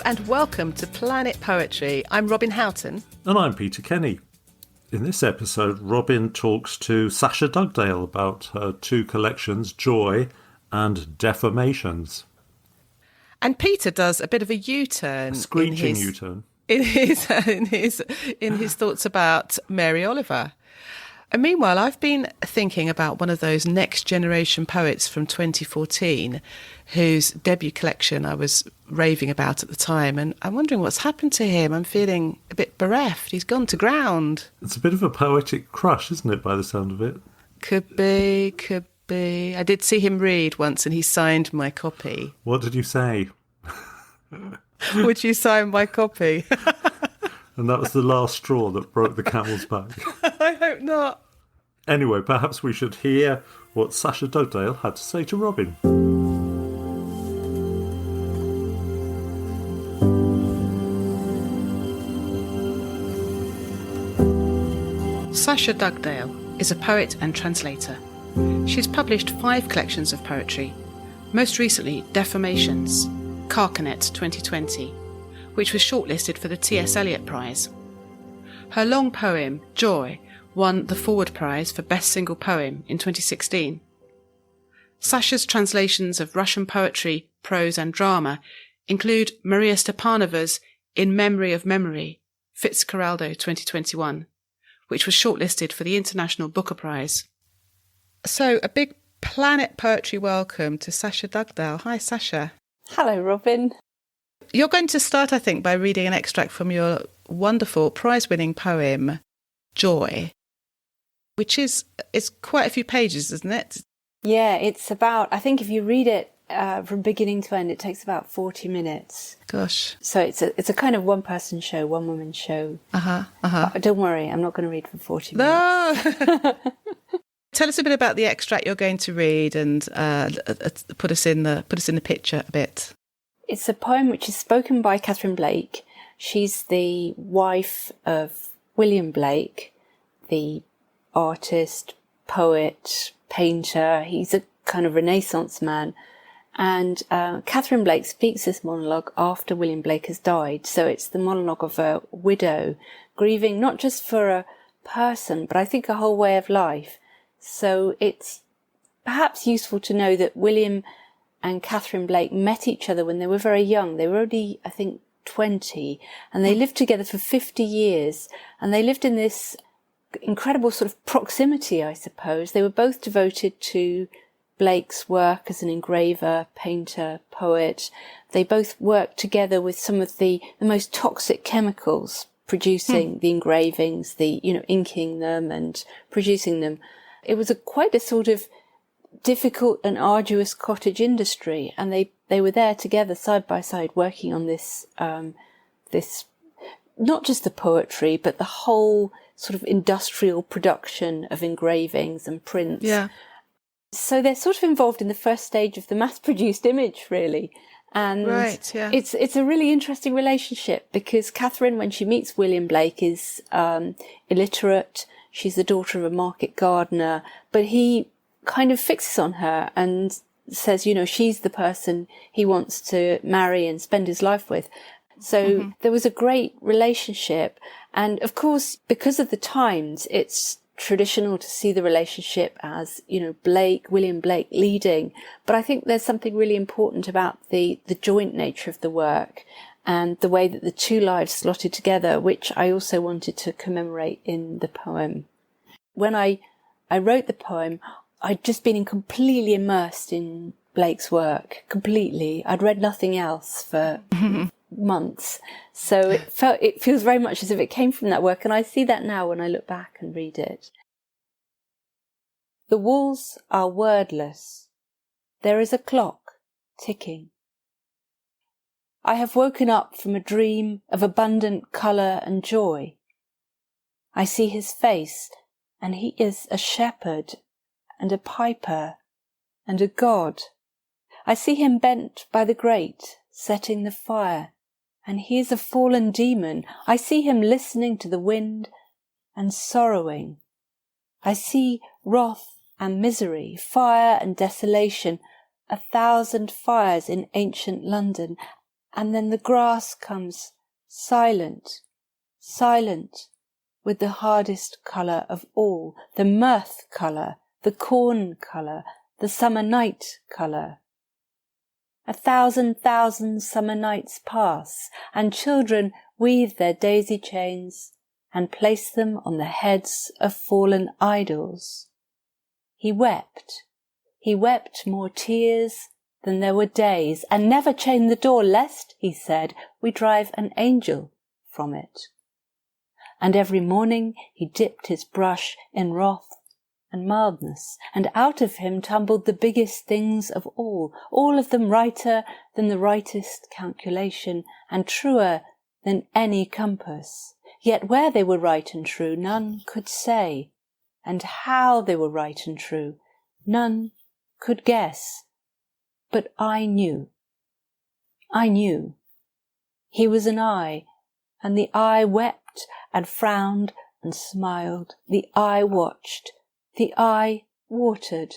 and welcome to Planet Poetry. I'm Robin Houghton. And I'm Peter Kenny. In this episode, Robin talks to Sasha Dugdale about her two collections, Joy and Deformations. And Peter does a bit of a U-turn. A screeching U-turn. In his thoughts about Mary Oliver. And meanwhile, I've been thinking about one of those next generation poets from 2014 whose debut collection I was raving about at the time. And I'm wondering what's happened to him. I'm feeling a bit bereft. He's gone to ground. It's a bit of a poetic crush, isn't it, by the sound of it? Could be. I did see him read once and he signed my copy. What did you say? Would you sign my copy? And that was the last straw that broke the camel's back. I hope not. Anyway, perhaps we should hear what Sasha Dugdale had to say to Robin. Sasha Dugdale is a poet and translator. She's published 5 collections of poetry, most recently Deformations, Carcanet 2020, which was shortlisted for the T.S. Eliot Prize. Her long poem, Joy, won the Forward Prize for Best Single Poem in 2016. Sasha's translations of Russian poetry, prose and drama include Maria Stepanova's In Memory of Memory, Fitzcarraldo 2021, which was shortlisted for the International Booker Prize. So, a big Planet Poetry welcome to Sasha Dugdale. Hi, Sasha. Hello, Robin. You're going to start, I think, by reading an extract from your wonderful prize-winning poem, Joy, which is quite a few pages, isn't it? Yeah, it's about, I think if you read it from beginning to end, it takes about 40 minutes. Gosh. So it's a kind of one-person show, one-woman show. But don't worry, I'm not going to read for 40 minutes. No! Tell us a bit about the extract you're going to read and put us in the picture a bit. It's a poem which is spoken by Catherine Blake. She's the wife of William Blake, the artist, poet, painter. He's a kind of Renaissance man. And Catherine Blake speaks this monologue after William Blake has died. So it's the monologue of a widow grieving not just for a person, but I think a whole way of life. So it's perhaps useful to know that William and Catherine Blake met each other when they were very young. They were only, I think, 20, and they lived together for 50 years. And they lived in this incredible sort of proximity, I suppose. They were both devoted to Blake's work as an engraver, painter, poet. They both worked together with some of the most toxic chemicals, producing the engravings, inking them and producing them. It was quite a sort of difficult and arduous cottage industry, and they were there together side by side working on this not just the poetry but the whole sort of industrial production of engravings and prints. Yeah. So they're sort of involved in the first stage of the mass-produced image, really. And right, yeah. It's a really interesting relationship because Catherine, when she meets William Blake, is illiterate. She's the daughter of a market gardener, but he kind of fixes on her and says, she's the person he wants to marry and spend his life with. So there was a great relationship. And of course, because of the times, it's traditional to see the relationship as, William Blake leading. But I think there's something really important about the joint nature of the work and the way that the two lives slotted together, which I also wanted to commemorate in the poem. When I wrote the poem, I'd just been completely immersed in Blake's work, completely. I'd read nothing else for months. So it feels very much as if it came from that work, and I see that now when I look back and read it. The walls are wordless. There is a clock ticking. I have woken up from a dream of abundant colour and joy. I see his face, and he is a shepherd and a piper and a god. I see him bent by the grate, setting the fire, and he is a fallen demon. I see him listening to the wind and sorrowing. I see wrath and misery, fire and desolation, 1,000 fires in ancient London, And then the grass comes silent, silent, with the hardest colour of all, the mirth colour, the corn colour, the summer night colour. 1,000 summer nights pass, and children weave their daisy chains and place them on the heads of fallen idols. He wept more tears than there were days, and never chain the door, lest, he said, we drive an angel from it. And every morning he dipped his brush in wrath and mildness, and out of him tumbled the biggest things of all of them righter than the rightest calculation, and truer than any compass. Yet where they were right and true none could say, and how they were right and true none could guess. But I knew. He was an eye, and the eye wept and frowned and smiled. The eye watched. The eye watered.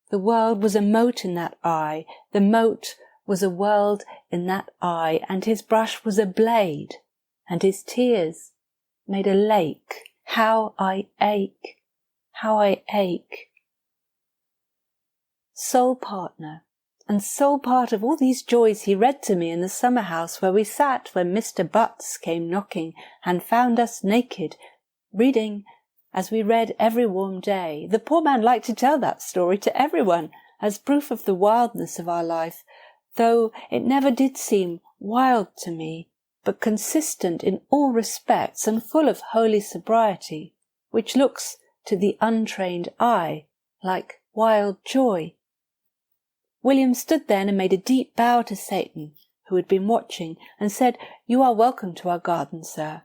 The world was a moat in that eye. The moat was a world in that eye, and his brush was a blade, and his tears made a lake. How I ache, how I ache. Sole partner, and sole part of all these joys he read to me in the summer house where we sat when Mr. Butts came knocking and found us naked, reading as we read every warm day. The poor man liked to tell that story to everyone as proof of the wildness of our life, though it never did seem wild to me, but consistent in all respects and full of holy sobriety, which looks to the untrained eye like wild joy. William stood then and made a deep bow to Satan, who had been watching, and said, "You are welcome to our garden, sir."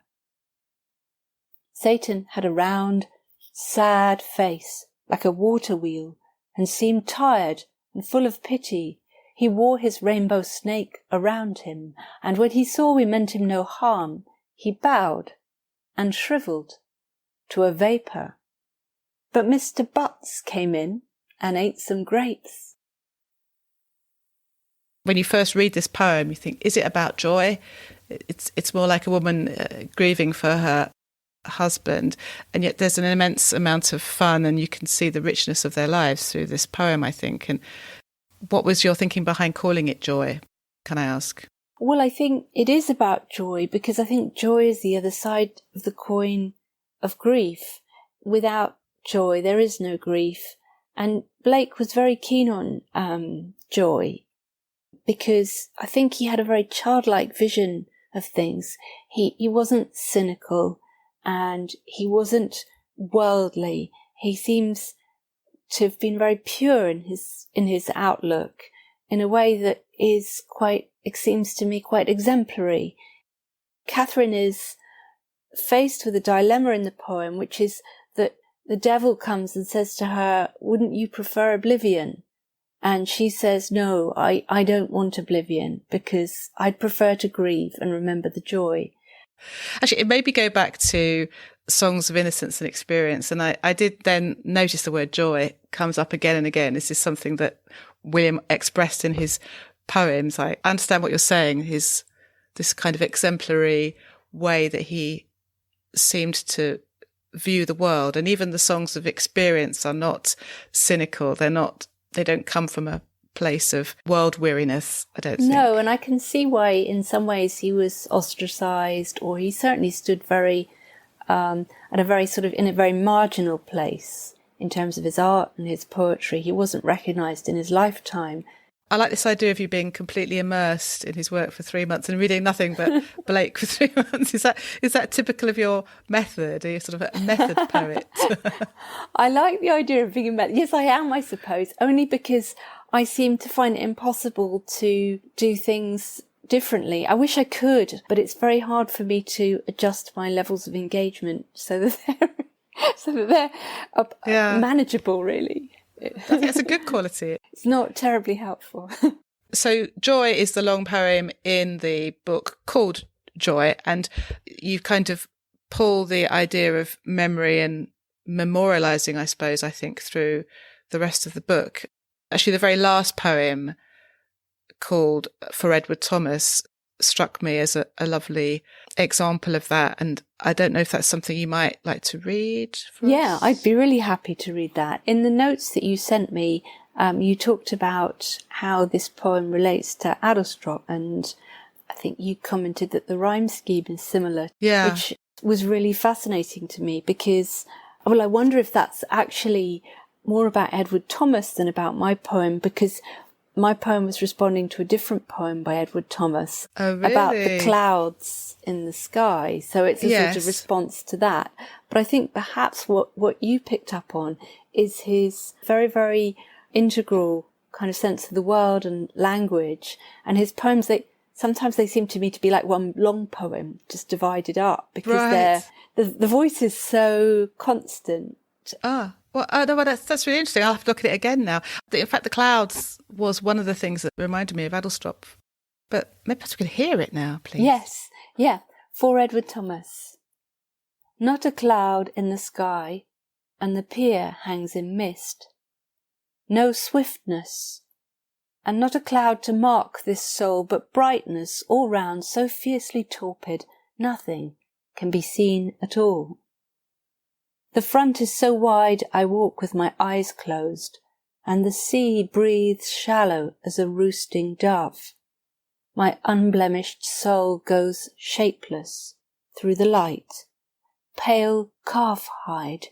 Satan had a round, sad face, like a water wheel, and seemed tired and full of pity. He wore his rainbow snake around him, and when he saw we meant him no harm, he bowed and shrivelled to a vapour. But Mr. Butts came in and ate some grapes. When you first read this poem, you think, is it about joy? It's more like a woman grieving for her husband, and yet there's an immense amount of fun, and you can see the richness of their lives through this poem, I think. And what was your thinking behind calling it joy, can I ask? Well, I think it is about joy, because I think joy is the other side of the coin of grief. Without joy, there is no grief. And Blake was very keen on joy, because I think he had a very childlike vision of things. He wasn't cynical, and he wasn't worldly. He seems to have been very pure in his outlook, in a way that is quite, it seems to me, quite exemplary. Catherine is faced with a dilemma in the poem, which is that the devil comes and says to her, "Wouldn't you prefer oblivion?" And she says, "No, I don't want oblivion, because I'd prefer to grieve and remember the joy." Actually, it made me go back to Songs of Innocence and Experience, and I did then notice the word joy comes up again and again. This is something that William expressed in his poems. I understand what you're saying, this kind of exemplary way that he seemed to view the world. And even the Songs of Experience are not cynical. They don't come from a place of world weariness, I don't think. No, and I can see why in some ways he was ostracised, or he certainly stood very in a very marginal place in terms of his art and his poetry. He wasn't recognised in his lifetime. I like this idea of you being completely immersed in his work for 3 months and reading nothing but Blake for 3 months. Is that typical of your method? Are you sort of a method poet? I like the idea of being a method. Yes, I am, I suppose, only because I seem to find it impossible to do things differently. I wish I could, but it's very hard for me to adjust my levels of engagement so that they're manageable, really. I think that's a good quality. It's not terribly helpful. So Joy is the long poem in the book called Joy, and you kind of pull the idea of memory and memorialising, I suppose, I think, through the rest of the book. Actually, the very last poem called For Edward Thomas struck me as a lovely example of that. And I don't know if that's something you might like to read for Yeah, us? I'd be really happy to read that. In the notes that you sent me, you talked about how this poem relates to Adlestrop, and I think you commented that the rhyme scheme is similar, Yeah. which was really fascinating to me because, well, I wonder if that's actually more about Edward Thomas than about my poem, because my poem was responding to a different poem by Edward Thomas about the really? clouds in the sky. So it's a sort of Yes. response to that. But I think perhaps what you picked up on is his very, very integral kind of sense of the world and language. And his poems, sometimes they seem to me to be like one long poem, just divided up, because Right. the voice is so constant. Well, no, well, that's really interesting. I'll have to look at it again now. In fact, the clouds was one of the things that reminded me of Adlestrop. But maybe we could hear it now, please. Yes, yeah. For Edward Thomas. Not a cloud in the sky, and the pier hangs in mist. No swiftness, and not a cloud to mark this soul, but brightness all round so fiercely torpid, nothing can be seen at all. The front is so wide I walk with my eyes closed, and the sea breathes shallow as a roosting dove. My unblemished soul goes shapeless through the light, pale calf hide,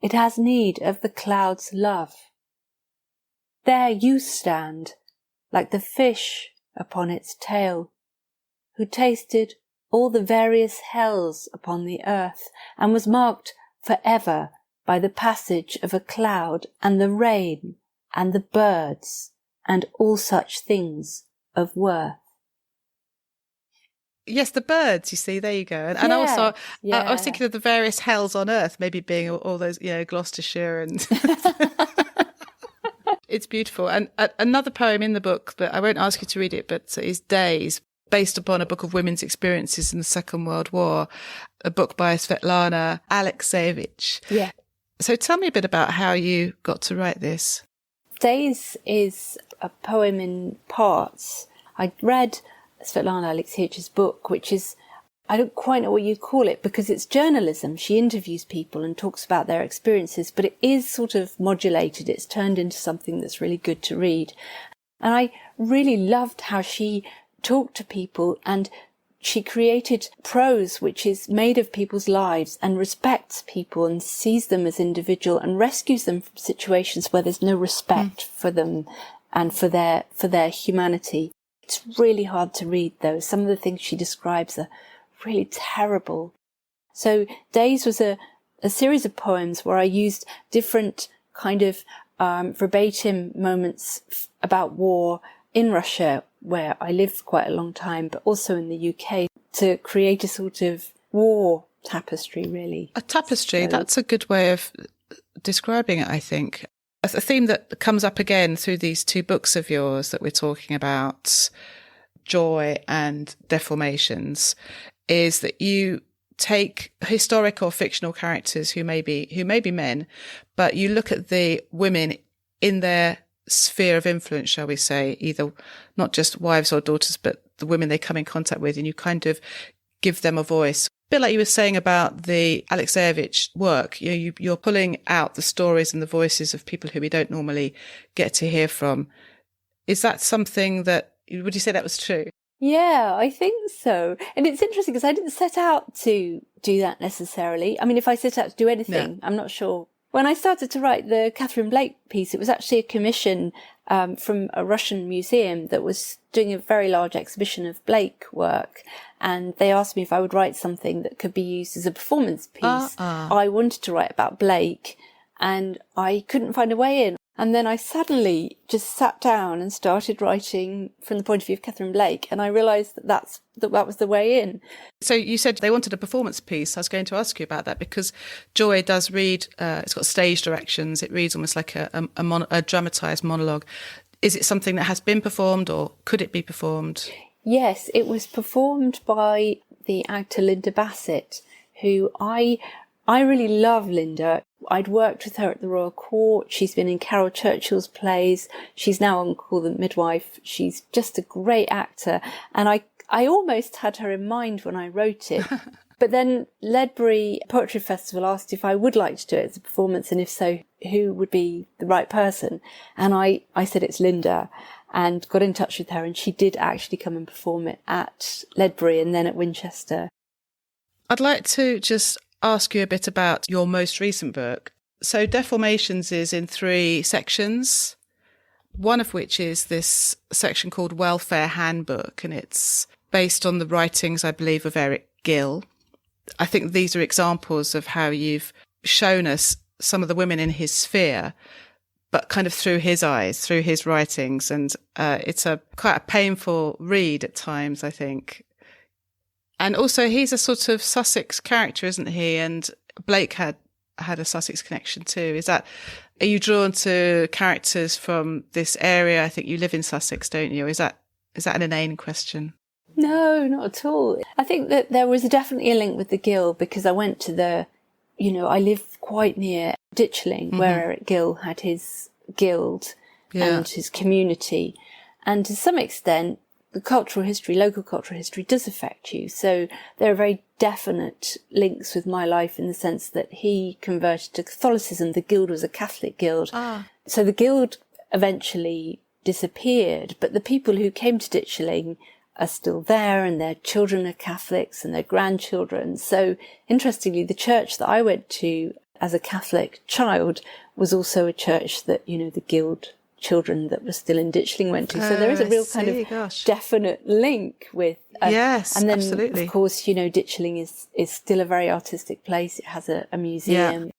it has need of the cloud's love. There you stand, like the fish upon its tail, who tasted all the various hells upon the earth, and was marked forever by the passage of a cloud, and the rain, and the birds, and all such things of worth. Yes, the birds, you see, there you go. And Yeah, also, yeah. I was thinking of the various hells on earth, maybe being all those, Gloucestershire and... It's beautiful. And another poem in the book, but I won't ask you to read it, but is Days, based upon a book of women's experiences in the Second World War, a book by Svetlana Alexievich. Yeah. So tell me a bit about how you got to write this. Days is a poem in parts. I read Svetlana Alexievich's book, which is, I don't quite know what you call it, because it's journalism. She interviews people and talks about their experiences, but it is sort of modulated. It's turned into something that's really good to read. And I really loved how she talked to people, and she created prose which is made of people's lives and respects people and sees them as individual and rescues them from situations where there's no respect for them and for their humanity. It's really hard to read, though. Some of the things she describes are really terrible. So Days was a series of poems where I used different kind of verbatim moments about war in Russia, where I lived quite a long time, but also in the UK, to create a sort of war tapestry, really. A tapestry, So- that's a good way of describing it, I think. A theme that comes up again through these two books of yours that we're talking about, Joy and Deformations, is that you take historic or fictional characters who may be men, but you look at the women in their sphere of influence, shall we say, either not just wives or daughters, but the women they come in contact with, and you kind of give them a voice. A bit like you were saying about the Alexievich work, you're pulling out the stories and the voices of people who we don't normally get to hear from. Is that something that, would you say that was true? Yeah, I think so. And it's interesting because I didn't set out to do that necessarily. I mean, if I set out to do anything, I'm not sure. When I started to write the Catherine Blake piece, it was actually a commission from a Russian museum that was doing a very large exhibition of Blake work. And they asked me if I would write something that could be used as a performance piece. I wanted to write about Blake and I couldn't find a way in. And then I suddenly just sat down and started writing from the point of view of Catherine Blake. And I realised that was the way in. So you said they wanted a performance piece. I was going to ask you about that because Joy does read, it's got stage directions. It reads almost like a dramatised monologue. Is it something that has been performed or could it be performed? Yes, it was performed by the actor Linda Bassett, who I really love Linda. I'd worked with her at the Royal Court. She's been in Carol Churchill's plays. She's now on Call the Midwife. She's just a great actor. And I almost had her in mind when I wrote it. But then Ledbury Poetry Festival asked if I would like to do it as a performance, and if so, who would be the right person? And I said it's Linda, and got in touch with her, and she did actually come and perform it at Ledbury and then at Winchester. I'd like to just ask you a bit about your most recent book. So Deformations is in 3 sections, one of which is this section called Welfare Handbook, and it's based on the writings, I believe, of Eric Gill. I think these are examples of how you've shown us some of the women in his sphere, but kind of through his eyes, through his writings. And it's quite a painful read at times, I think. And also he's a sort of Sussex character, isn't he? And Blake had a Sussex connection too. Are you drawn to characters from this area? I think you live in Sussex, don't you? Is that an inane question? No, not at all. I think that there was definitely a link with the Gill, because I went to I live quite near Ditchling, where Eric Gill had his guild and his community. And to some extent, the local cultural history does affect you. So there are very definite links with my life in the sense that he converted to Catholicism. The guild was a Catholic guild. So the guild eventually disappeared, but the people who came to Ditchling are still there, and their children are Catholics and their grandchildren. So interestingly, the church that I went to as a Catholic child was also a church that, the guild children that were still in Ditchling went to. So there is a real kind of definite link with... yes, and then, absolutely. Of course, Ditchling is still a very artistic place. It has a museum. Yeah.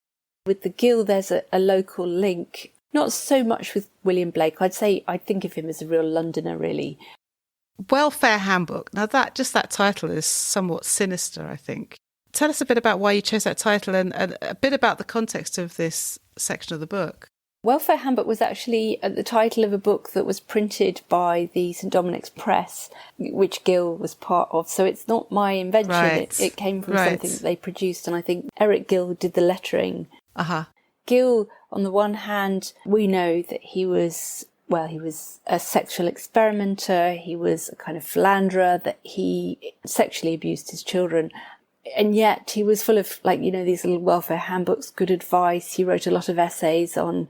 With the Gill, there's a local link, not so much with William Blake. I'd think of him as a real Londoner, really. Welfare Handbook. Now that title is somewhat sinister, I think. Tell us a bit about why you chose that title and a bit about the context of this section of the book. Welfare Handbook was actually the title of a book that was printed by the St Dominic's Press, which Gill was part of. So it's not my invention. Right. It came from something that they produced, and I think Eric Gill did the lettering. Gill, on the one hand, we know that he was a sexual experimenter. He was a kind of philanderer, that he sexually abused his children. And yet he was full of, these little welfare handbooks, good advice. He wrote a lot of essays on,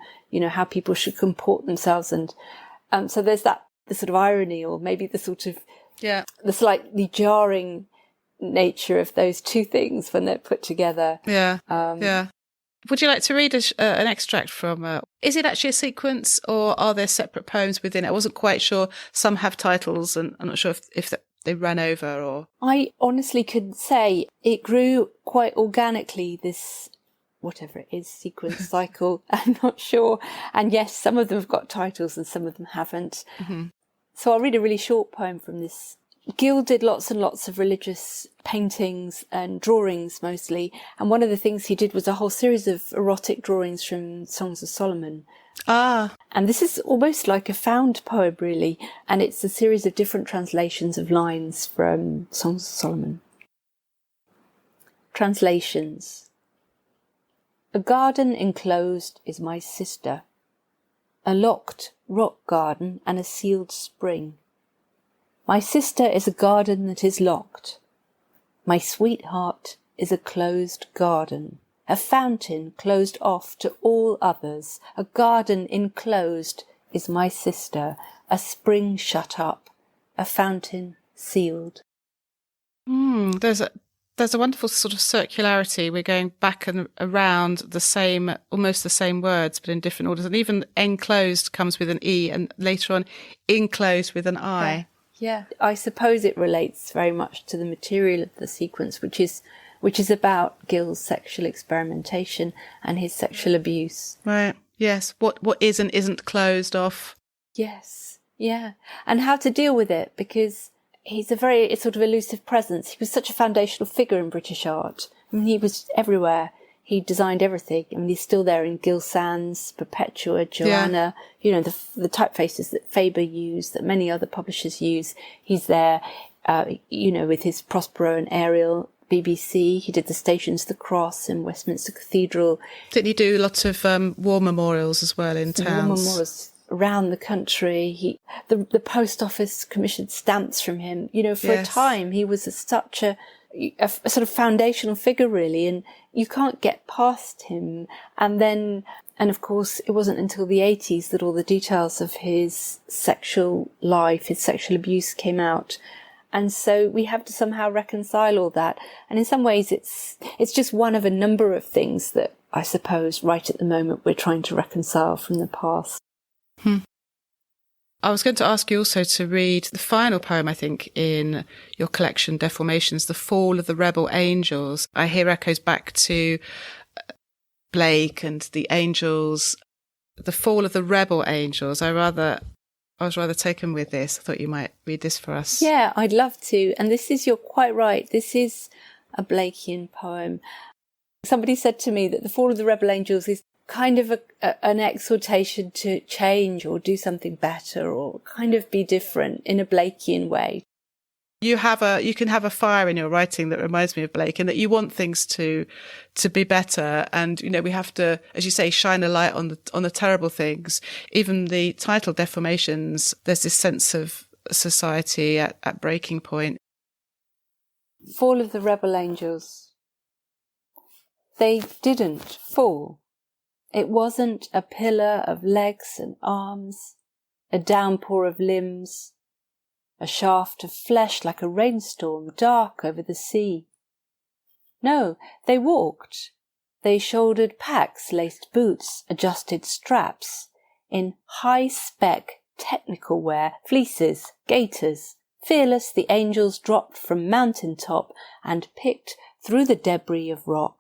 how people should comport themselves. And so there's the sort of irony, or maybe the sort of, the slightly jarring nature of those two things when they're put together. Would you like to read an extract from... is it actually a sequence, or are there separate poems within it? I wasn't quite sure. Some have titles, and I'm not sure if they ran over or... I honestly couldn't say. It grew quite organically, this, whatever it is, sequence cycle. I'm not sure. And yes, some of them have got titles and some of them haven't. So I'll read a really short poem from this. Gill did lots and lots of religious paintings and drawings mostly, and one of the things he did was a whole series of erotic drawings from Songs of Solomon. And this is almost like a found poem, really, and it's a series of different translations of lines from Songs of Solomon. Translations. A garden enclosed is my sister, a locked rock garden and a sealed spring. My sister is a garden that is locked. My sweetheart is a closed garden, a fountain closed off to all others. A garden enclosed is my sister, a spring shut up, a fountain sealed. There's a wonderful sort of circularity. We're going back and around almost the same words, but in different orders. And even enclosed comes with an E, and later on enclosed with an I. Yeah, I suppose it relates very much to the material of the sequence, which is about Gill's sexual experimentation and his sexual abuse. Right. Yes. What is and isn't closed off. Yes. Yeah. And how to deal with it, because he's a sort of elusive presence. He was such a foundational figure in British art. I mean, he was everywhere. He designed everything. I mean, he's still there in Gill Sans, Perpetua, Joanna, the typefaces that Faber used, that many other publishers use. He's there, with his Prospero and Ariel BBC. He did the Stations of the Cross in Westminster Cathedral. Didn't he do lots of war memorials as well in towns? War memorials around the country. The post office commissioned stamps from him. You know, for a time he was such a sort of foundational figure, really, and you can't get past him. And of course, it wasn't until the 80s that all the details of his sexual life, his sexual abuse came out. And so we have to somehow reconcile all that. And in some ways, it's just one of a number of things that I suppose right at the moment we're trying to reconcile from the past. I was going to ask you also to read the final poem, I think, in your collection, Deformations, The Fall of the Rebel Angels. I hear echoes back to Blake and the angels, The Fall of the Rebel Angels. I was rather taken with this. I thought you might read this for us. Yeah, I'd love to. And you're quite right. This is a Blakean poem. Somebody said to me that The Fall of the Rebel Angels is kind of an exhortation to change or do something better or kind of be different in a Blakean way. You can have a fire in your writing that reminds me of Blake, and that you want things to be better. And, you know, we have to, as you say, shine a light on the terrible things. Even the title, Deformations, there's this sense of society at breaking point. Fall of the Rebel Angels. They didn't fall. It wasn't a pillar of legs and arms, a downpour of limbs, a shaft of flesh like a rainstorm dark over the sea. No, they walked. They shouldered packs, laced boots, adjusted straps, in high-spec technical wear, fleeces, gaiters. Fearless the angels dropped from mountain top and picked through the debris of rock,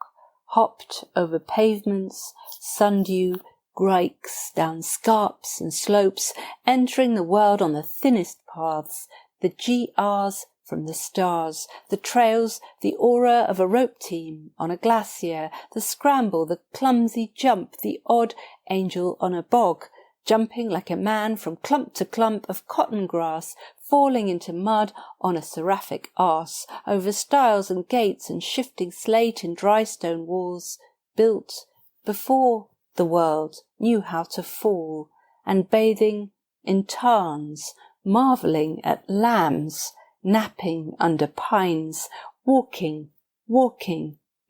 hopped over pavements, sundew, grikes, down scarps and slopes, entering the world on the thinnest paths, the GRs from the stars, the trails, the aura of a rope team on a glacier, the scramble, the clumsy jump, the odd angel on a bog, jumping like a man from clump to clump of cotton grass, falling into mud on a seraphic arse, over stiles and gates and shifting slate and dry stone walls, built before the world knew how to fall, and bathing in tarns, marvelling at lambs, napping under pines, walking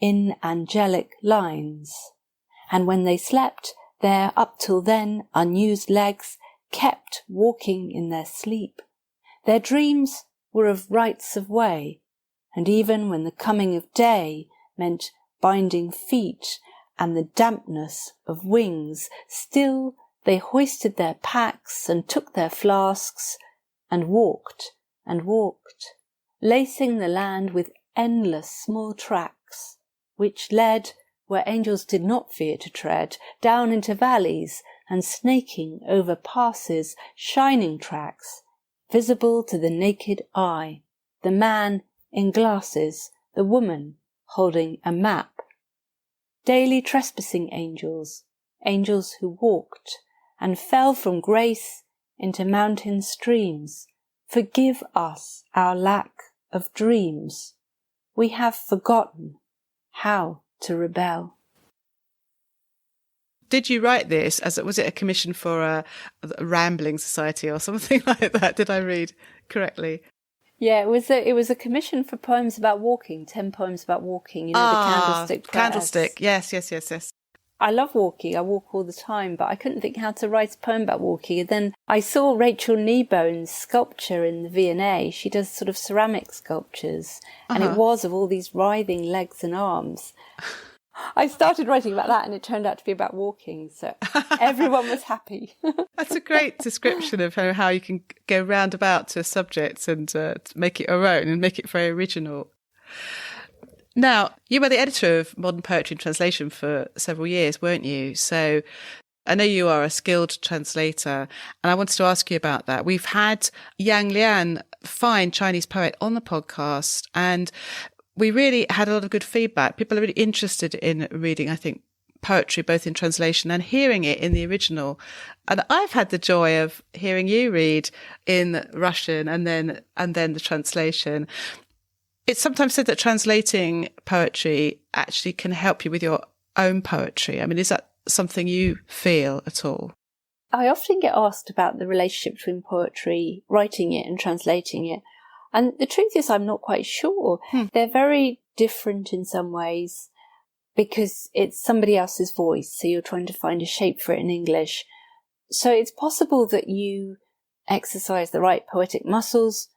in angelic lines. And when they slept, their up till then unused legs kept walking in their sleep. Their dreams were of rights of way, and even when the coming of day meant binding feet and the dampness of wings, still they hoisted their packs and took their flasks and walked, lacing the land with endless small tracks, which led where angels did not fear to tread, down into valleys and snaking over passes, shining tracks, visible to the naked eye, the man in glasses, the woman holding a map. Daily trespassing angels, angels who walked and fell from grace into mountain streams. Forgive us our lack of dreams. We have forgotten how to rebel. Did you write this was it a commission for a rambling society or something like that? Did I read correctly? Yeah, it was a commission for poems about walking, 10 poems about walking, the candlestick prayers. Candlestick, yes. I love walking. I walk all the time, but I couldn't think how to write a poem about walking. And then I saw Rachel Kneebone's sculpture in the V&A. She does sort of ceramic sculptures, and it was of all these writhing legs and arms. I started writing about that, and it turned out to be about walking, so everyone was happy. That's a great description of how you can go roundabout to a subject and make it your own and make it very original. Now, you were the editor of Modern Poetry and Translation for several years, weren't you? So I know you are a skilled translator, and I wanted to ask you about that. We've had Yang Lian, fine Chinese poet, on the podcast, and we really had a lot of good feedback. People are really interested in reading, I think, poetry, both in translation and hearing it in the original. And I've had the joy of hearing you read in Russian and then the translation. It's sometimes said that translating poetry actually can help you with your own poetry. I mean, is that something you feel at all? I often get asked about the relationship between poetry, writing it and translating it. And the truth is, I'm not quite sure. They're very different in some ways because it's somebody else's voice. So you're trying to find a shape for it in English. So it's possible that you exercise the right poetic muscles,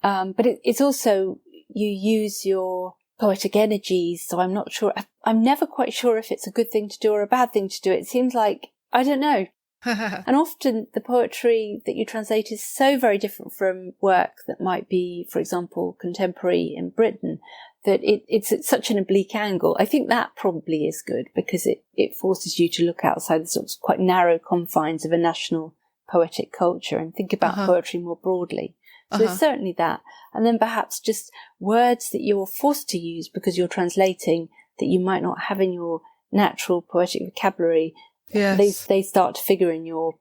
but it's also you use your poetic energies. So I'm not sure. I'm never quite sure if it's a good thing to do or a bad thing to do. It seems like, I don't know. And often the poetry that you translate is so very different from work that might be, for example, contemporary in Britain, that it's at such an oblique angle. I think that probably is good because it forces you to look outside the sort of quite narrow confines of a national poetic culture and think about poetry more broadly. So there's certainly that. And then perhaps just words that you're forced to use because you're translating that you might not have in your natural poetic vocabulary. Yes. They start to figure in your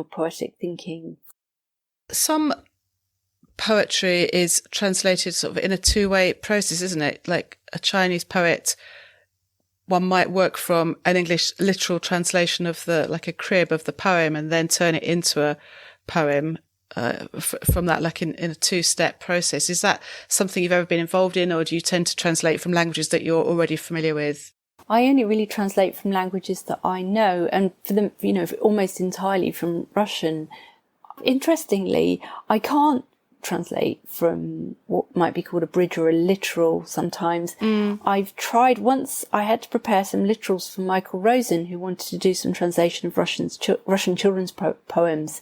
poetic thinking. Some poetry is translated sort of in a two-way process, isn't it? Like a Chinese poet, one might work from an English literal translation of like a crib of the poem and then turn it into a poem from that, like in a two-step process. Is that something you've ever been involved in, or do you tend to translate from languages that you're already familiar with? I only really translate from languages that I know, and for them, almost entirely from Russian. Interestingly, I can't translate from what might be called a bridge or a literal sometimes. I've tried once. I had to prepare some literals for Michael Rosen, who wanted to do some translation of Russian children's poems,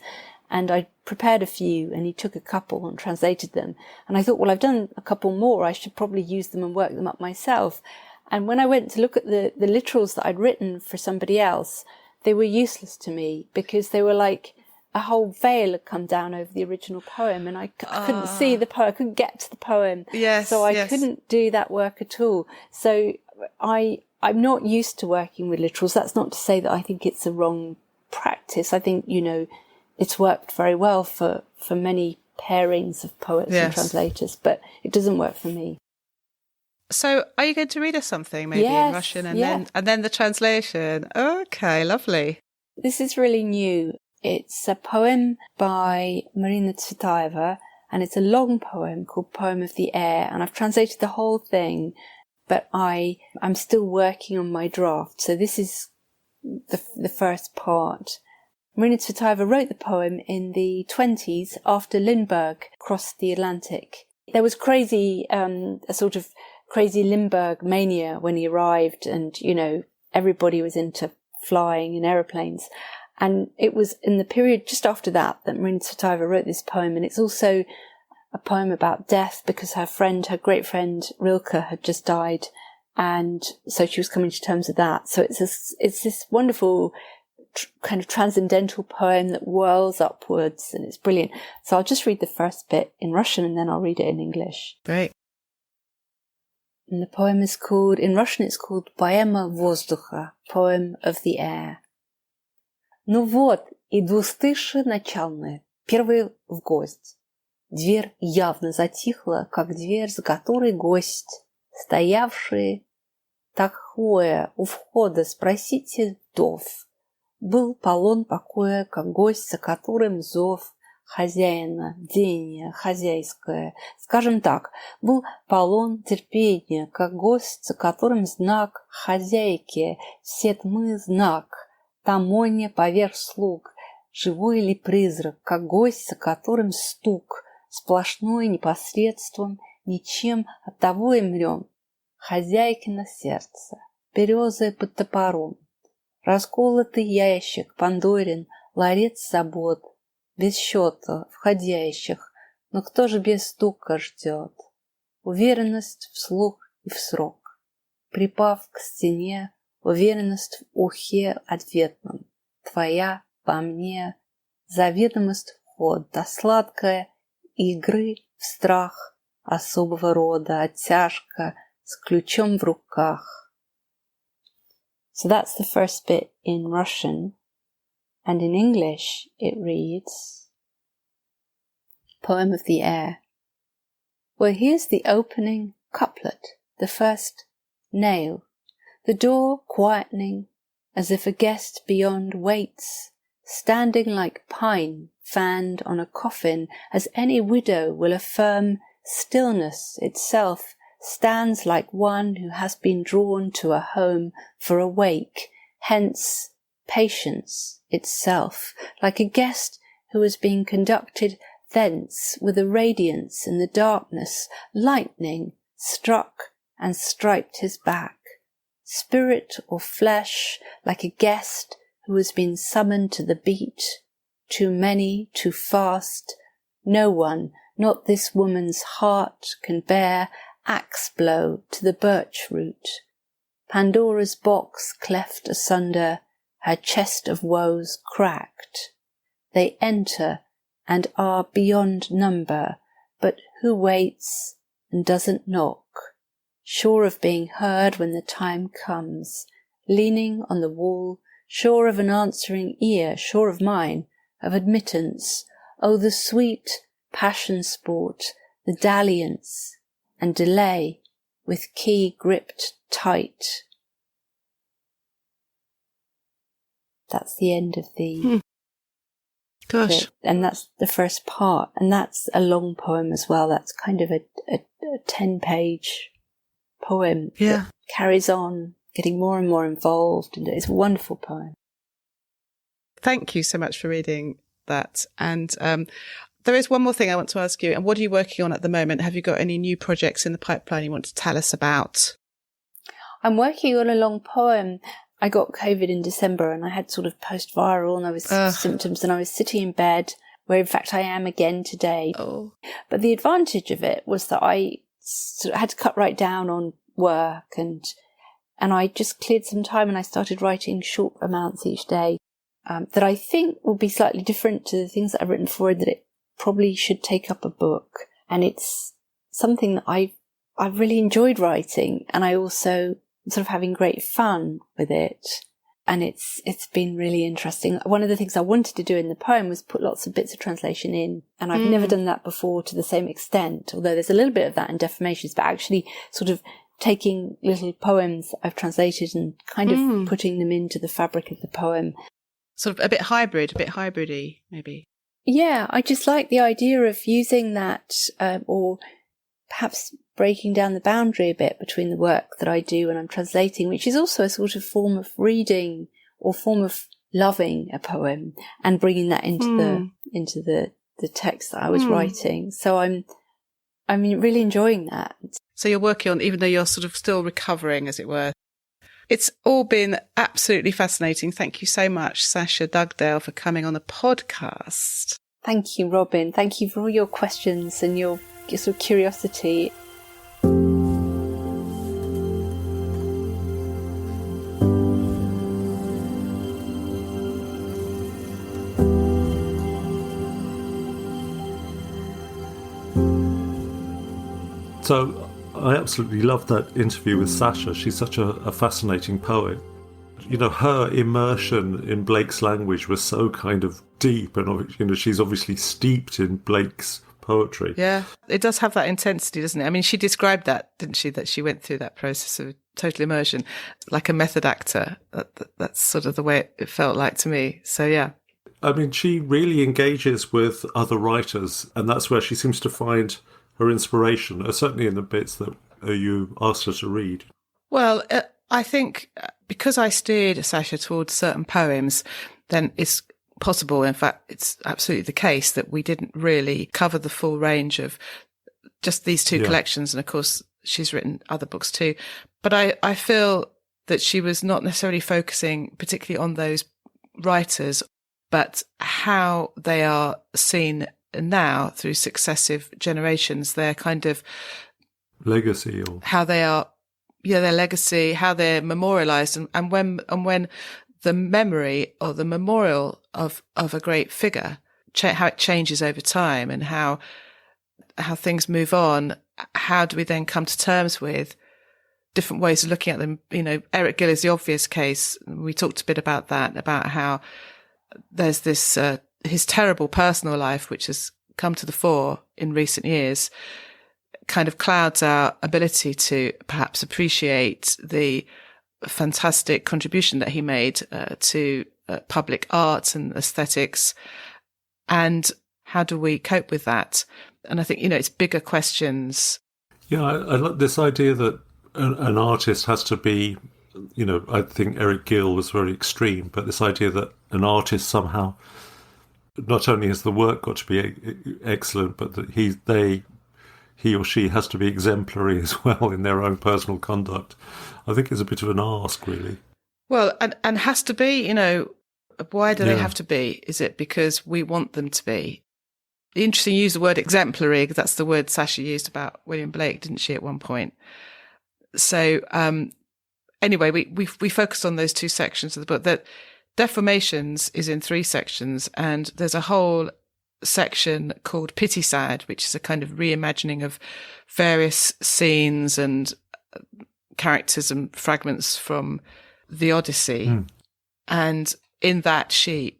and I prepared a few, and he took a couple and translated them. And I thought, well, I've done a couple more. I should probably use them and work them up myself. And when I went to look at the literals that I'd written for somebody else, they were useless to me because they were like a whole veil had come down over the original poem, and I couldn't see the poem, I couldn't get to the poem. Yes, so I couldn't do that work at all. So I'm not used to working with literals. That's not to say that I think it's a wrong practice. I think, it's worked very well for many pairings of poets and translators, but it doesn't work for me. So are you going to read us something maybe in Russian and then the translation? Okay, lovely. This is really new. It's a poem by Marina Tsvetaeva, and it's a long poem called Poem of the Air, and I've translated the whole thing, but I'm still working on my draft. So this is the first part. Marina Tsvetaeva wrote the poem in the 1920s after Lindbergh crossed the Atlantic. There was a sort of crazy Lindbergh mania when he arrived, and, everybody was into flying in aeroplanes. And it was in the period just after that Marina Tsvetaeva wrote this poem, and it's also a poem about death because her great friend Rilke had just died, and so she was coming to terms with that. So it's this wonderful kind of transcendental poem that whirls upwards, and it's brilliant. So I'll just read the first bit in Russian and then I'll read it in English. Great. And the poem is in Russian it's called Поэма воздуха, Poem of the Air. Ну вот, и двустышие начальное, первый в гость. Дверь явно затихла, как дверь, за которой гость. Стоявшие такое у входа, спросите вдов. Был полон покоя, как гость, за которым зов хозяина, бдение хозяйское. Скажем так, был полон терпения, как гость, за которым знак хозяйки, все тьмы знак. Тамоне поверх слуг, живой ли призрак, как гость, за которым стук, сплошной непосредством, ничем, оттого и мрем. Хозяйкино сердце, березы под топором, расколотый ящик, Пандорин, ларец забот, без счета входящих, но кто же без стука ждет? Уверенность вслух и в срок, припав к стене, уверенность в ухе ответном, твоя по мне, заведомость вход, да сладкая игры в страх особого рода, оттяжка с ключом в руках. So that's the first bit in Russian, and in English it reads, Poem of the Air. Well, here's the opening couplet, the first nail, the door quietening, as if a guest beyond waits, standing like pine fanned on a coffin, as any widow will affirm stillness itself stands like one who has been drawn to a home for a wake, hence patience itself, like a guest who is being conducted thence with a radiance in the darkness, lightning struck and striped his back, spirit or flesh, like a guest who has been summoned to the beat, too many, too fast, no one, not this woman's heart, can bear axe blow to the birch root. Pandora's box cleft asunder, her chest of woes cracked. They enter and are beyond number, but who waits and doesn't knock, sure of being heard when the time comes, leaning on the wall, sure of an answering ear, sure of mine, of admittance. Oh, the sweet passion sport, the dalliance and delay, with key gripped tight. That's the end of the... Gosh. And that's the first part. And that's a long poem as well. That's kind of a 10-page poem that carries on, getting more and more involved. And it's a wonderful poem. Thank you so much for reading that. And there is one more thing I want to ask you. And what are you working on at the moment? Have you got any new projects in the pipeline you want to tell us about? I'm working on a long poem. I got COVID in December and I had sort of post-viral and I was symptoms and I was sitting in bed, where in fact I am again today. Oh. But the advantage of it was that I sort of had to cut right down on work and I just cleared some time and I started writing short amounts each day that I think will be slightly different to the things that I've written before, that it probably should take up a book. And it's something that I've really enjoyed writing, and I also sort of having great fun with it, and it's been really interesting. One of the things I wanted to do in the poem was put lots of bits of translation in, and I've never done that before to the same extent, although there's a little bit of that in Defamations, but actually sort of taking little poems I've translated and kind of putting them into the fabric of the poem. Sort of a bit hybridy, maybe. Yeah, I just like the idea of using that, or perhaps breaking down the boundary a bit between the work that I do when I'm translating, which is also a sort of form of reading or form of loving a poem and bringing that into the text that I was writing. So I'm really enjoying that. So you're working on, even though you're sort of still recovering, as it were. It's all been absolutely fascinating. Thank you so much, Sasha Dugdale, for coming on the podcast. Thank you, Robin. Thank you for all your questions and your sort of curiosity. So I absolutely loved that interview with Sasha. She's such a fascinating poet. You know, her immersion in Blake's language was so kind of deep, and you know, she's obviously steeped in Blake's poetry. Yeah, it does have that intensity, doesn't it? I mean, she described that, didn't she, that she went through that process of total immersion like a method actor. That's sort of the way it felt like to me. So, yeah. I mean, she really engages with other writers, and that's where she seems to find her inspiration, certainly in the bits that you asked her to read. Well, I think because I steered Sasha towards certain poems, then it's possible, in fact, it's absolutely the case, that we didn't really cover the full range of just these two collections. And of course, she's written other books too. But I feel that she was not necessarily focusing particularly on those writers, but how they are seen now through successive generations, their kind of legacy, or how they are, their legacy, how they're memorialized, and when the memory or the memorial of a great figure, how it changes over time, and how things move on. How do we then come to terms with different ways of looking at them? You know, Eric Gill is the obvious case. We talked a bit about that, about how there's this his terrible personal life, which has come to the fore in recent years. kind of clouds our ability to perhaps appreciate the fantastic contribution that he made to public art and aesthetics. And how do we cope with that? And I think, it's bigger questions. Yeah, I like this idea that an artist has to be, I think Eric Gill was very extreme, but this idea that an artist somehow, not only has the work got to be excellent, but that he or she has to be exemplary as well in their own personal conduct, I think is a bit of an ask, really. Well, and has to be, why do they have to be? Is it because we want them to be? Interesting, you use the word exemplary, because that's the word Sasha used about William Blake, didn't she, at one point? So, anyway, we focused on those two sections of the book. That Deformations is in 3 sections, and there's a whole section called Pity Sad, which is a kind of reimagining of various scenes and characters and fragments from the Odyssey. And in that, she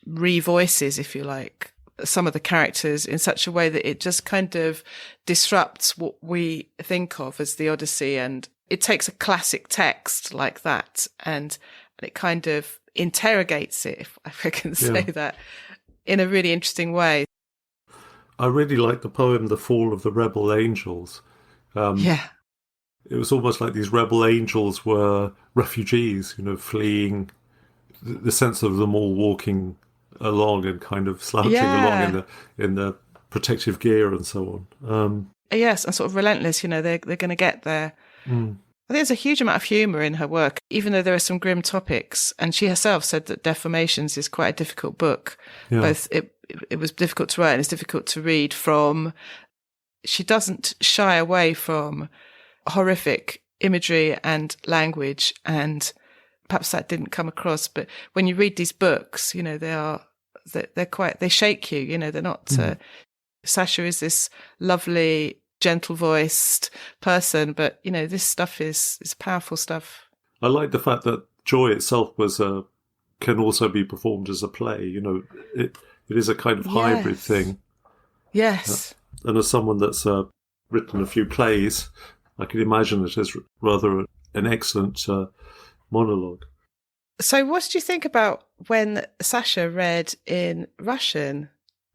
revoices, if you like, some of the characters in such a way that it just kind of disrupts what we think of as the Odyssey. And it takes a classic text like that and it kind of interrogates it, if I can say that, in a really interesting way. I really like the poem The Fall of the Rebel Angels. It was almost like these rebel angels were refugees, fleeing, the sense of them all walking along and kind of slouching along in the protective gear and so on. Yes, and sort of relentless, they're going to get there. I think there's a huge amount of humour in her work, even though there are some grim topics. And she herself said that Deformations is quite a difficult book. Yeah. Both it was difficult to write and it's difficult to read from. She doesn't shy away from horrific imagery and language, and perhaps that didn't come across. But when you read these books, they shake you. They're not. Sasha is this lovely, gentle-voiced person, but this stuff is powerful stuff. I like the fact that Joy itself can also be performed as a play. It is a kind of hybrid thing. Yes. And as someone that's written a few plays, I can imagine it as rather an excellent monologue. So what did you think about when Sasha read in Russian?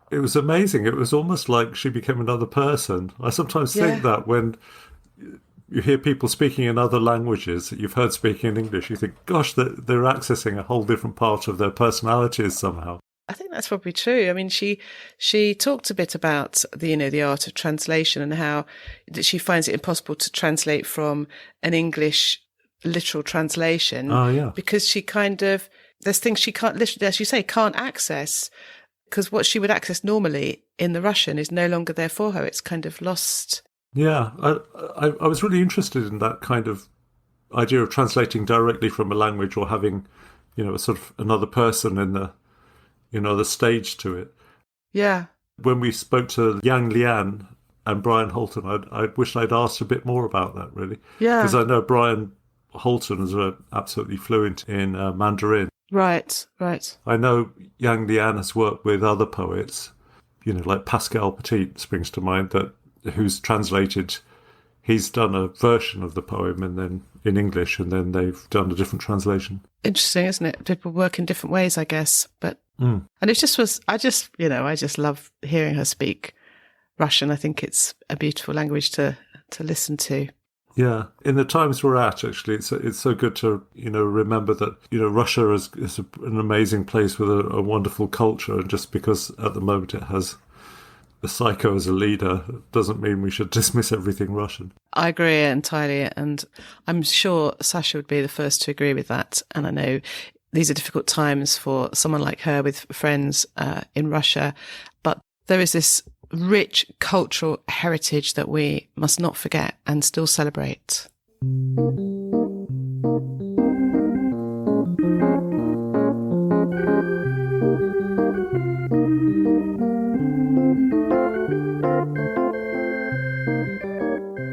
It was amazing. It was almost like she became another person. I sometimes think that when you hear people speaking in other languages that you've heard speaking in English, you think, gosh, they're accessing a whole different part of their personalities somehow. I think that's probably true. I mean, she talked a bit about the art of translation and how that she finds it impossible to translate from an English literal translation. Because she there's things she can't literally, as you say, can't access, because what she would access normally in the Russian is no longer there for her. It's kind of lost. Yeah, I was really interested in that kind of idea of translating directly from a language or having, a sort of another person in the, the stage to it. Yeah. When we spoke to Yang Lian and Brian Holton, I wish I'd asked a bit more about that, really. Yeah. Because I know Brian Holton is absolutely fluent in Mandarin. Right. I know Yang Lian has worked with other poets, like Pascal Petit springs to mind, who's translated. He's done a version of the poem and then in English, and then they've done a different translation. Interesting, isn't it? People work in different ways, I guess. But and it just was. I just love hearing her speak Russian. I think it's a beautiful language to listen to. Yeah, in the times we're at, actually, it's so good to remember that Russia is an amazing place with a wonderful culture, and just because at the moment it has a psycho as a leader doesn't mean we should dismiss everything Russian. I agree entirely, and I'm sure Sasha would be the first to agree with that. And I know these are difficult times for someone like her with friends in Russia, but there is this rich cultural heritage that we must not forget and still celebrate.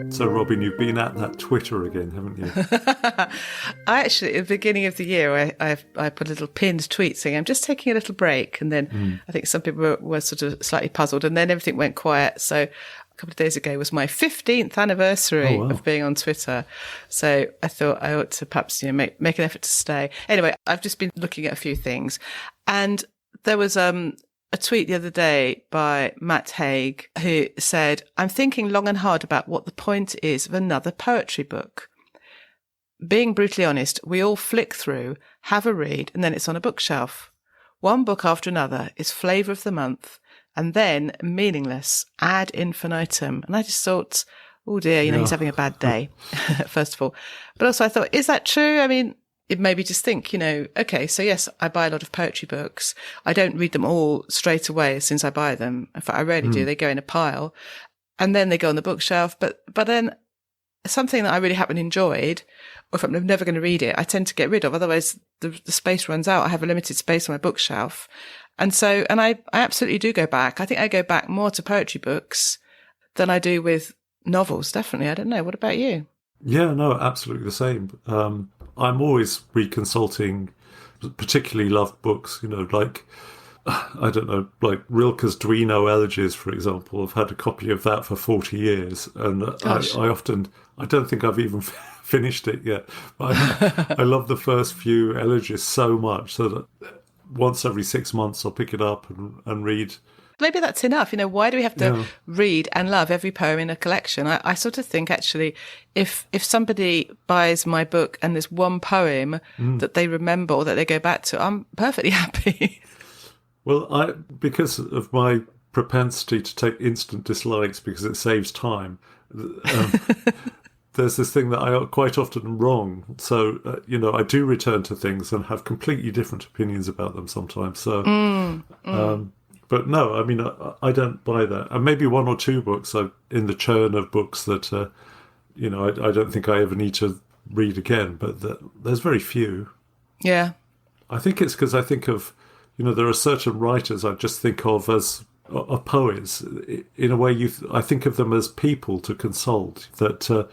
So, Robin, you've been at that Twitter again, haven't you? I actually, at the beginning of the year, I put a little pinned tweet saying, I'm just taking a little break. And then I think some people were sort of slightly puzzled, and then everything went quiet. So couple of days ago was my 15th anniversary of being on Twitter. So I thought I ought to perhaps, make an effort to stay. Anyway, I've just been looking at a few things. And there was a tweet the other day by Matt Haig who said, "I'm thinking long and hard about what the point is of another poetry book. Being brutally honest, we all flick through, have a read, and then it's on a bookshelf. One book after another is flavour of the month, and then meaningless ad infinitum." And I just thought, oh dear, he's having a bad day, first of all. But also I thought, is that true? I mean, it made me just think, okay, so yes, I buy a lot of poetry books. I don't read them all straight away as soon as I buy them. In fact, I rarely do. They go in a pile and then they go on the bookshelf. But then something that I really haven't enjoyed, or if I'm never going to read it, I tend to get rid of. Otherwise, the space runs out. I have a limited space on my bookshelf. And I absolutely do go back. I think I go back more to poetry books than I do with novels, definitely. I don't know. What about you? Yeah, no, absolutely the same. I'm always reconsulting particularly loved books, like, I don't know, like Rilke's Duino Elegies, for example. I've had a copy of that for 40 years. And I don't think I've even finished it yet. But I love the first few elegies so much so that once every 6 months I'll pick it up and read. Maybe that's enough. Why do we have to read and love every poem in a collection? I sort of think, actually, if somebody buys my book and there's one poem that they remember or that they go back to, I'm perfectly happy. Well, because of my propensity to take instant dislikes because it saves time, there's this thing that I quite often am wrong. So, I do return to things and have completely different opinions about them sometimes. So, but no, I mean, I don't buy that. And maybe one or two books in the churn of books that, I don't think I ever need to read again. But there's very few. Yeah. I think it's because I think of, there are certain writers I just think of as poets. In a way, I think of them as people to consult, that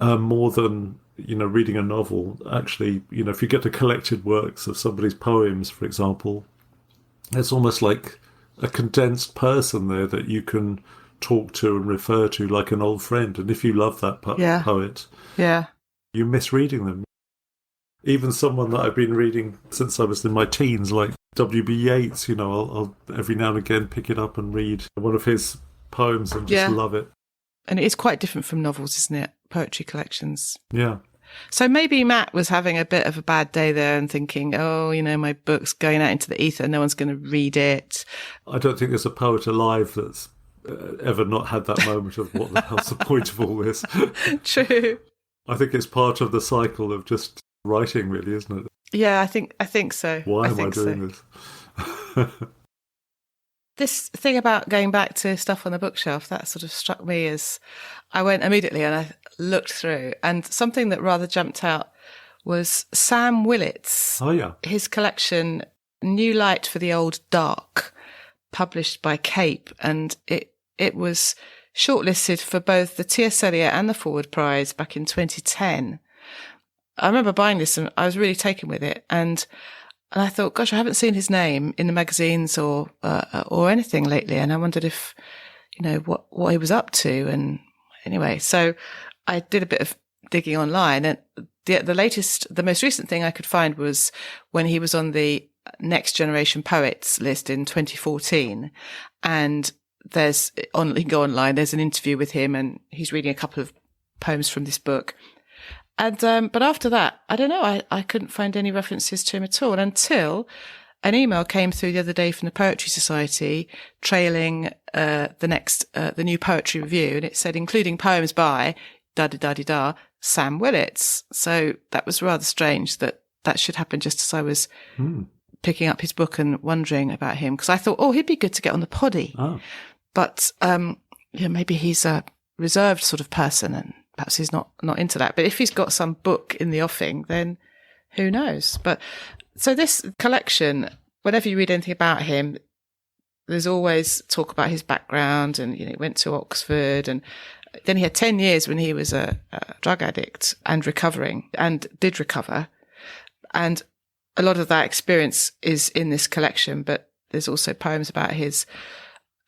more than, reading a novel. Actually, if you get the collected works of somebody's poems, for example, it's almost like a condensed person there that you can talk to and refer to like an old friend. And if you love that poet, you miss reading them. Even someone that I've been reading since I was in my teens, like W.B. Yeats, I'll every now and again pick it up and read one of his poems and just love it. And it is quite different from novels, isn't it? Poetry collections. Yeah. So maybe Matt was having a bit of a bad day there and thinking, my book's going out into the ether, no one's going to read it. I don't think there's a poet alive that's ever not had that moment of what the hell's the point of all this. True. I think it's part of the cycle of just writing, really, isn't it? Yeah, I think so. Why am I doing this? This thing about going back to stuff on the bookshelf, that sort of struck me as I went immediately and I looked through, and something that rather jumped out was Sam Willett's. Oh, yeah. His collection, New Light for the Old Dark, published by Cape, and it was shortlisted for both the T.S. Eliot and the Forward Prize back in 2010. I remember buying this and I was really taken with it, and I thought, gosh, I haven't seen his name in the magazines or anything lately, and I wondered if, what he was up to. And anyway, so I did a bit of digging online, and the most recent thing I could find was when he was on the Next Generation Poets list in 2014, and you can go online, there's an interview with him, and he's reading a couple of poems from this book. And but after that, I don't know, I couldn't find any references to him at all until an email came through the other day from the Poetry Society trailing the new poetry review, and it said, including poems by da-da-da-da-da, Sam Willits. So that was rather strange that should happen just as I was picking up his book and wondering about him, because I thought, he'd be good to get on the poddy. Oh. But maybe he's a reserved sort of person and perhaps he's not into that. But if he's got some book in the offing, then who knows? But so this collection, whenever you read anything about him, there's always talk about his background, and he went to Oxford, and then he had 10 years when he was a drug addict and recovering, and did recover. And a lot of that experience is in this collection, but there's also poems about his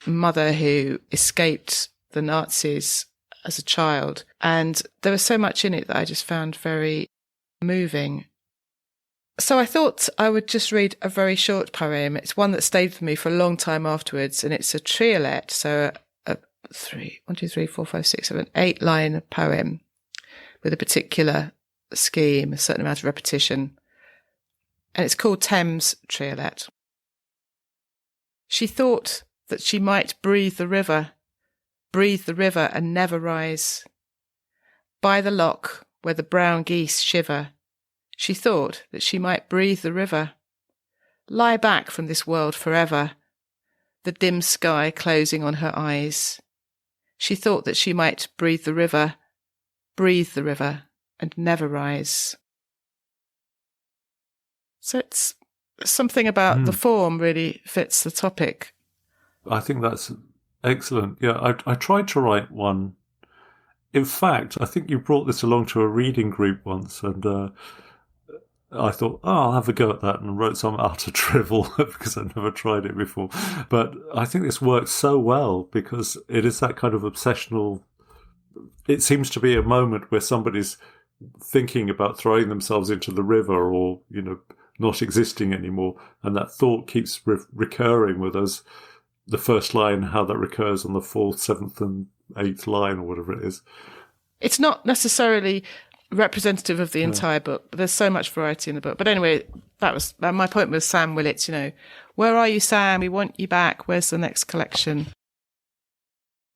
mother who escaped the Nazis as a child. And there was so much in it that I just found very moving. So I thought I would just read a very short poem. It's one that stayed with me for a long time afterwards, and it's a triolet, so a 8-line poem with a particular scheme, a certain amount of repetition. And it's called Thames Triolet. She thought that she might breathe the river and never rise. By the lock where the brown geese shiver, she thought that she might breathe the river, lie back from this world forever, the dim sky closing on her eyes. She thought that she might breathe the river, and never rise. So it's something about the form really fits the topic. I think that's excellent. Yeah, I tried to write one. In fact, I think you brought this along to a reading group once, and I thought, I'll have a go at that, and wrote some utter drivel because I'd never tried it before. But I think this works so well because it is that kind of obsessional. It seems to be a moment where somebody's thinking about throwing themselves into the river or, not existing anymore. And that thought keeps recurring with us. The first line, how that recurs on the 4th, 7th and 8th line or whatever it is. It's not necessarily representative of the entire book, but there's so much variety in the book. But anyway, that was my point with Sam Willits, where are you, Sam? We want you back. Where's the next collection?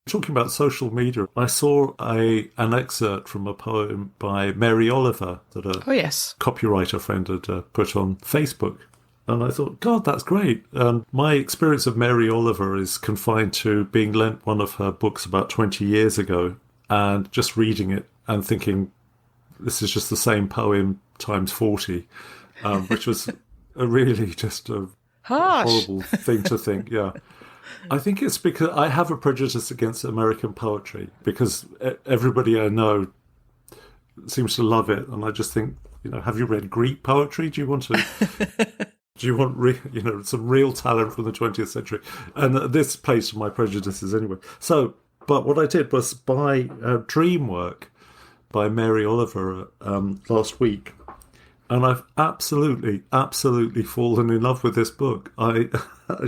Talking about social media, I saw an excerpt from a poem by Mary Oliver that a copywriter friend had put on Facebook. And I thought, God, that's great. My experience of Mary Oliver is confined to being lent one of her books about 20 years ago and just reading it and thinking, this is just the same poem times 40, which was a really just a horrible thing to think, yeah. I think it's because I have a prejudice against American poetry because everybody I know seems to love it. And I just think, have you read Greek poetry? Do you want to... Do you want, some real talent from the 20th century? And this plays to my prejudices anyway. So, but what I did was buy Dream Work by Mary Oliver last week. And I've absolutely fallen in love with this book. I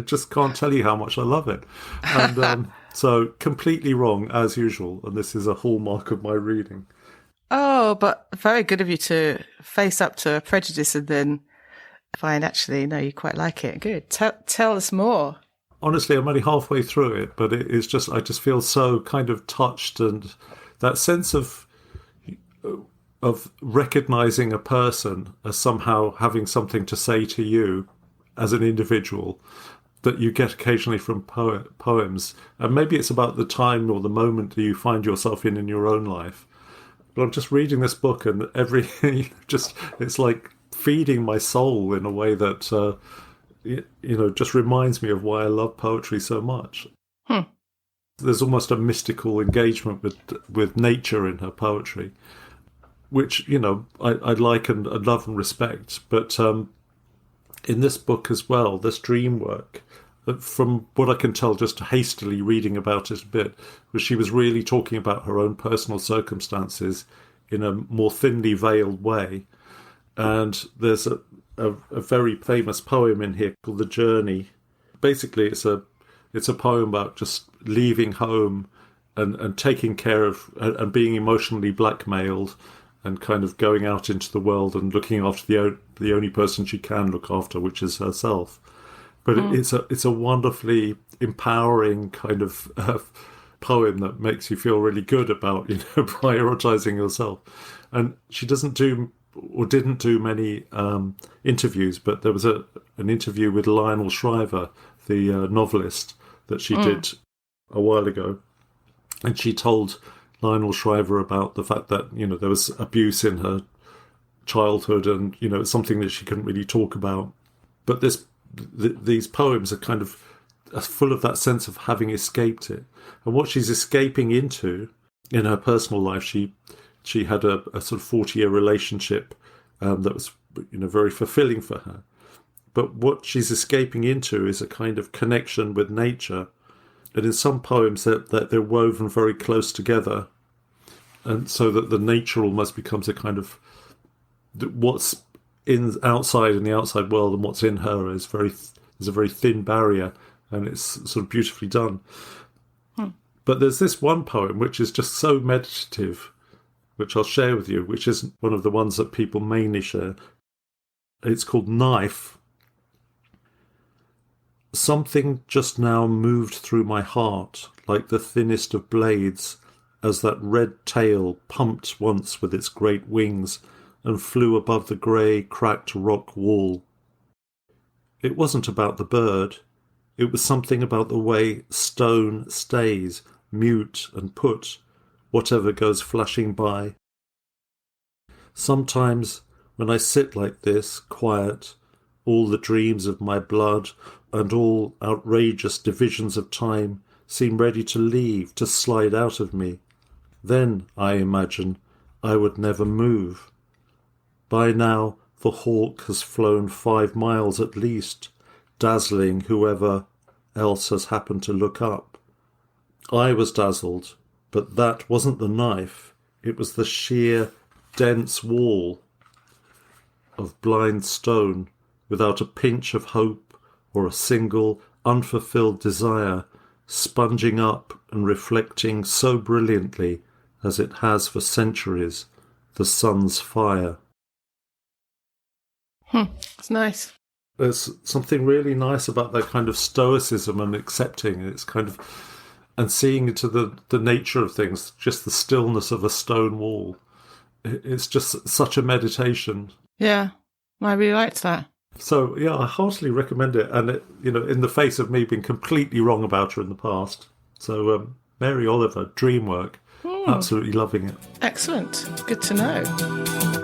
just can't tell you how much I love it. And so completely wrong, as usual. And this is a hallmark of my reading. Oh, but very good of you to face up to a prejudice and then find actually, no, you quite like it. Good. Tell us more. Honestly, I'm only halfway through it, but it's just, I just feel so kind of touched, and that sense of recognizing a person as somehow having something to say to you as an individual that you get occasionally from poems. And maybe it's about the time or the moment that you find yourself in your own life. But I'm just reading this book and it's like feeding my soul in a way that, just reminds me of why I love poetry so much. There's almost a mystical engagement with nature in her poetry, which, I like and love and respect. But in this book as well, this Dream Work, from what I can tell, just hastily reading about it a bit, was she was really talking about her own personal circumstances in a more thinly veiled way. And there's a very famous poem in here called The Journey. Basically, it's a poem about just leaving home and taking care of and being emotionally blackmailed and kind of going out into the world and looking after the only person she can look after, which is herself. But it's a wonderfully empowering kind of poem that makes you feel really good about prioritizing yourself. And she didn't do many interviews, but there was an interview with Lionel Shriver, the novelist, that she did a while ago, and she told Lionel Shriver about the fact that there was abuse in her childhood, and it's something that she couldn't really talk about. But these poems are kind of full of that sense of having escaped it, and what she's escaping into in her personal life. She had a sort of 40-year relationship that was very fulfilling for her. But what she's escaping into is a kind of connection with nature. And in some poems, that they're woven very close together, and so that the nature almost becomes a kind of what's outside in the outside world and what's in her is a very thin barrier, and it's sort of beautifully done. But there's this one poem which is just so meditative, which I'll share with you, which isn't one of the ones that people mainly share. It's called Knife. Something just now moved through my heart like the thinnest of blades, as that red tail pumped once with its great wings and flew above the grey, cracked rock wall. It wasn't about the bird. It was something about the way stone stays, mute and put, whatever goes flashing by. Sometimes, when I sit like this, quiet, all the dreams of my blood and all outrageous divisions of time seem ready to leave, to slide out of me. Then, I imagine, I would never move. By now, the hawk has flown 5 miles at least, dazzling whoever else has happened to look up. I was dazzled, but that wasn't the knife. It was the sheer, dense wall of blind stone, without a pinch of hope or a single unfulfilled desire, sponging up and reflecting so brilliantly, as it has for centuries, the sun's fire. It's nice. There's something really nice about that kind of stoicism and accepting it's kind of, and seeing into the nature of things, just the stillness of a stone wall. It's just such a meditation. Yeah, I really liked that. So yeah, I heartily recommend it, and it, in the face of me being completely wrong about her in the past. So Mary Oliver, Dreamwork, absolutely loving it. Excellent. Good to know.